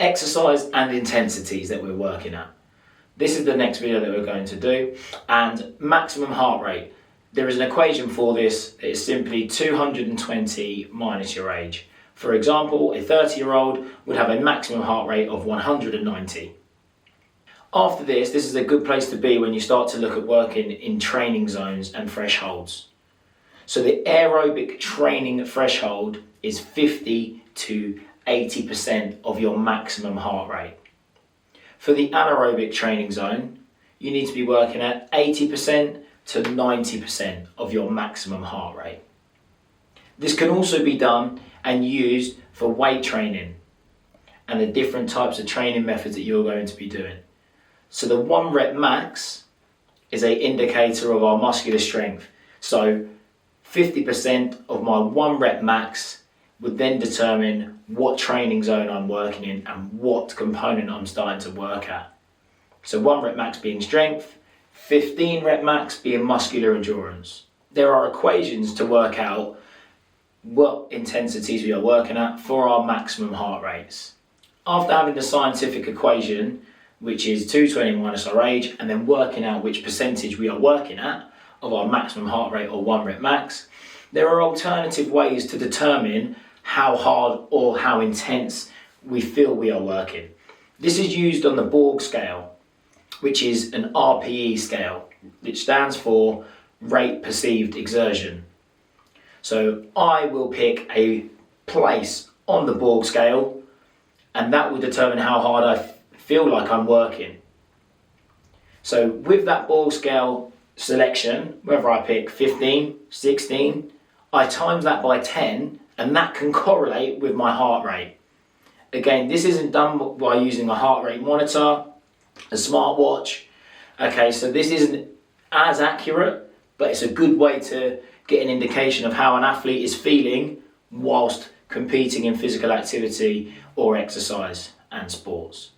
Exercise and intensities that we're working at. This is the next video that we're going to do. And maximum heart rate. There is an equation for this. It is simply 220 minus your age. For example, a 30-year-old would have a maximum heart rate of 190. After this is a good place to be when you start to look at working in training zones and thresholds. So the aerobic training threshold is 50 to 80% of your maximum heart rate. For the anaerobic training zone, you need to be working at 80% to 90% of your maximum heart rate. This can also be done and used for weight training and the different types of training methods that you're going to be doing. So the 1 rep max is an indicator of our muscular strength. So 50% of my 1 rep max would then determine what training zone I'm working in and what component I'm starting to work at. So 1 rep max being strength, 15 rep max being muscular endurance. There are equations to work out what intensities we are working at for our maximum heart rates. After having the scientific equation, which is 220 minus our age, and then working out which percentage we are working at of our maximum heart rate or 1 rep max, there are alternative ways to determine how hard or how intense we feel we are working. This is used on the Borg scale, which is an RPE scale, which stands for rate perceived exertion. So I will pick a place on the Borg scale, and that will determine how hard I feel like I'm working. So with that Borg scale selection, whether I pick 15, 16, I times that by 10, and that can correlate with my heart rate. Again, this isn't done by using a heart rate monitor, a smartwatch. Okay, so this isn't as accurate, but it's a good way to get an indication of how an athlete is feeling whilst competing in physical activity or exercise and sports.